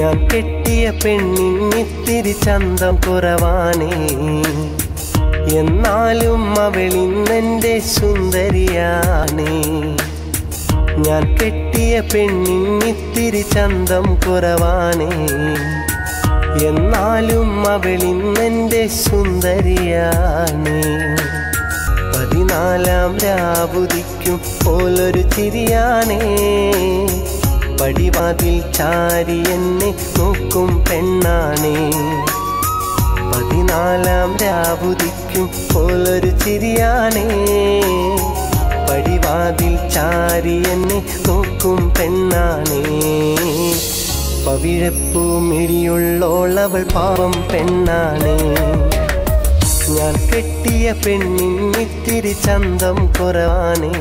ഞാൻ കെട്ടിയ പെണ്ണിന്നിത്തിരി ചന്തം കുറവാണേ, എന്നാലും അവളിന്നെൻ്റെ സുന്ദരിയാണേ. ഞാൻ കെട്ടിയ പെണ്ണിന്നിത്തിരി ചന്തം കുറവാണേ, എന്നാലും അവളിന്നെൻ്റെ സുന്ദരിയാണേ. 14 രാവുദിക്കും പോലൊരു ചിരിയാണേ, പടിവാതിൽ ചാരി എന്നെ നോക്കും പെണ്ണാണേ. 14 രാവുദിക്കും പോലൊരു ചിരിയാണേ, പടിവാതിൽ ചാരി എന്നെ നോക്കും പെണ്ണാണേ. പവിഴപ്പൂ മിഴിയുള്ളോളവൾ പാവം പെണ്ണാണേ. ഞാൻ കെട്ടിയ പെണ്ണിന്നിത്തിരി ചന്തം കുറവാണേ,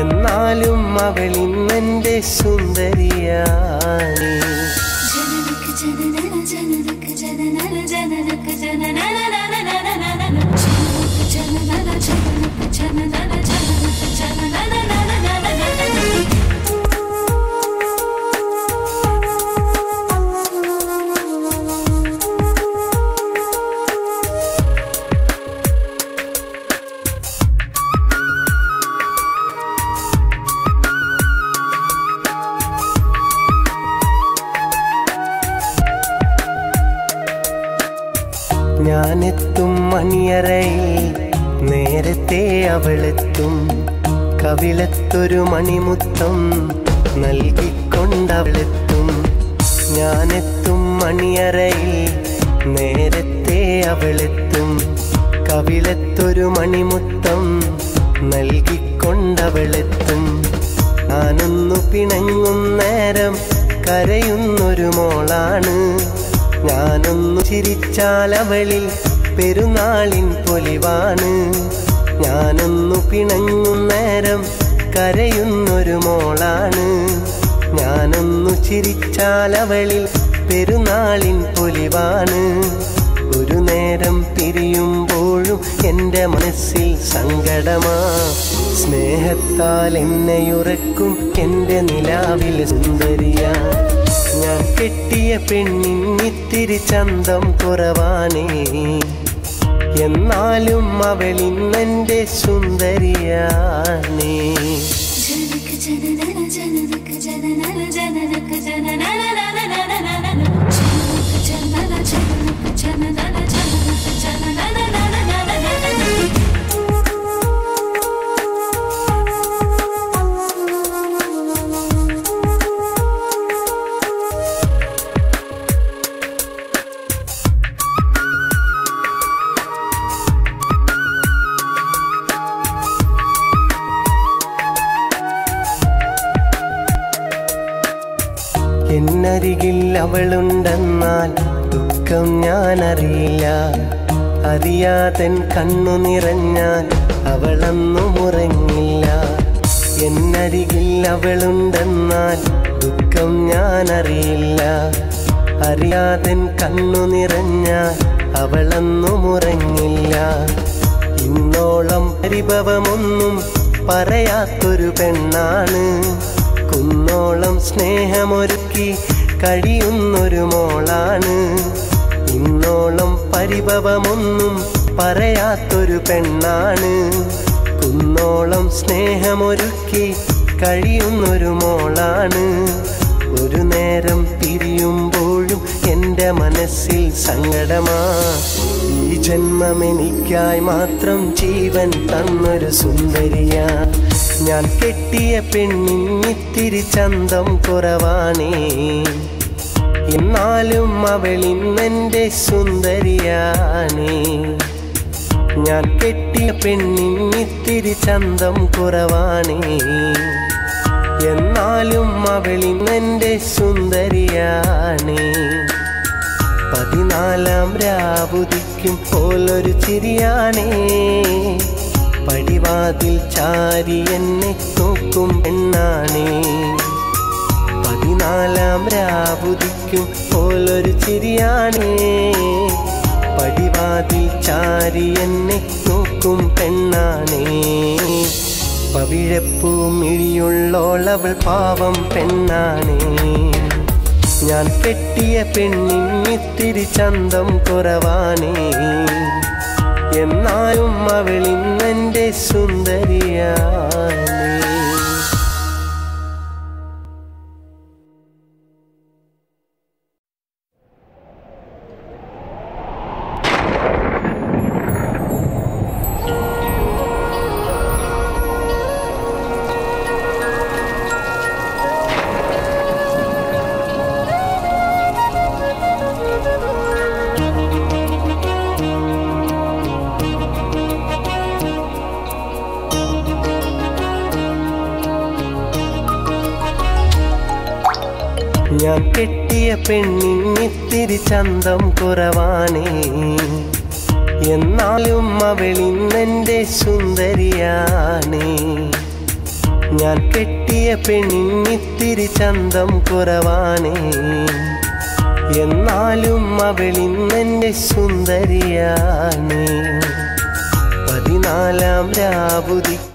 എന്നാലും അവളിന്നെൻ്റെ സുന്ദരിയാണേ. ഞാനെത്തും മണിയറയിൽ നേരത്തെ അവളെത്തും, കവിളത്തൊരു മണിമുത്തം നൽകിക്കൊണ്ടവളെത്തും. ഞാനെത്തും മണിയറയിൽ നേരത്തെ അവളെത്തും, കവിളത്തൊരു മണിമുത്തം നൽകിക്കൊണ്ടവളെത്തും. ഞാനൊന്നു പിണങ്ങും നേരം കരയുന്നൊരു മോളാണ്, ഞാനൊന്നു ചിരിച്ചാലവളിൽ പെരുന്നാളിൻ പൊലിവാണ്. ഞാനൊന്നു പിണങ്ങും നേരം കരയുന്നൊരു മോളാണ്, ഞാനൊന്നു ചിരിച്ചാലവളിൽ പെരുന്നാളിൻ പൊലിവാണ്. ഒരു നേരം പിരിയുമ്പോഴും എൻ്റെ മനസ്സിൽ സങ്കടമാ, സ്നേഹത്താൽ എന്നെയുറക്കും എൻ്റെ നിലാവിൽ സുന്ദരിയാ. ഞാൻ കെട്ടിയ പെണ്ണിന്നിത്തിരി ചന്തം കുറവാണേ, എന്നാലും അവളിന്നെൻ്റെ സുന്ദരിയാണേ. എന്നരികിൽ അവളുണ്ടെന്നാൽ ദുഃഖം ഞാനറിയില്ല, അറിയാതൻ കണ്ണു നിറഞ്ഞാൽ അവളൊന്നും ഉറങ്ങില്ല. എന്നരികിൽ അവളുണ്ടെന്നാൽ ദുഃഖം ഞാനറിയില്ല, അറിയാതൻ കണ്ണു നിറഞ്ഞാൽ അവളൊന്നും ഉറങ്ങില്ല. ഇന്നോളം പരിഭവമൊന്നും പറയാത്തൊരു പെണ്ണാണ്, കുന്നോളം സ്നേഹമൊരുക്കി കഴിയുന്നൊരു മോളാണ്. ഇന്നോളം പരിഭവമൊന്നും പറയാത്തൊരു പെണ്ണാണ്, കുന്നോളം സ്നേഹമൊരുക്കി കഴിയുന്നൊരു മോളാണ്. ഒരു നേരം പിരിയുമ്പോഴും എൻ്റെ മനസ്സിൽ സങ്കടമാ, ഈ ജന്മമെനിക്കായി മാത്രം ജീവൻ തന്നൊരു സുന്ദരിയാ. ഞാൻ കെട്ടിയ പെണ്ണിന്നിത്തിരി ചന്തം കുറവാണേ, എന്നാലും അവളിന്നെൻ്റെ സുന്ദരിയാണേ. ഞാൻ കെട്ടിയ പെണ്ണിന്നിത്തിരി ചന്തം കുറവാണേ, എന്നാലും അവളിന്നെൻ്റെ സുന്ദരിയാണേ. 14 രാവുദിക്കും പോലൊരു ചിരിയാണേ, പടിവാതിൽ ചാരി എന്നെ നോക്കും പെണ്ണാണേ. 14 രാവുദിക്കും പോലൊരു ചിരിയാണേ, പടിവാതിൽ ചാരി എന്നെ നോക്കും പെണ്ണാണേ. പവിഴപ്പൂ മിഴിയുള്ളോളവൾ പാവം പെണ്ണാണേ. ഞാൻ കെട്ടിയ പെണ്ണിന്നിത്തിരി ചന്തം കുറവാണേ, എന്നാലും അവളിന്നെൻ്റെ സുന്ദരിയാണേ. ഞാൻ കെട്ടിയ പെണ്ണിന്നിത്തിരി ചന്തം കുറവാണേ, എന്നാലും അവളിന്നെൻ്റെ സുന്ദരിയാണേ. ഞാൻ കെട്ടിയ പെണ്ണിന്നിത്തിരി ചന്തം കുറവാണേ, എന്നാലും അവളിന്നെൻ്റെ സുന്ദരിയാണേ. 14 രാവുദിക്കും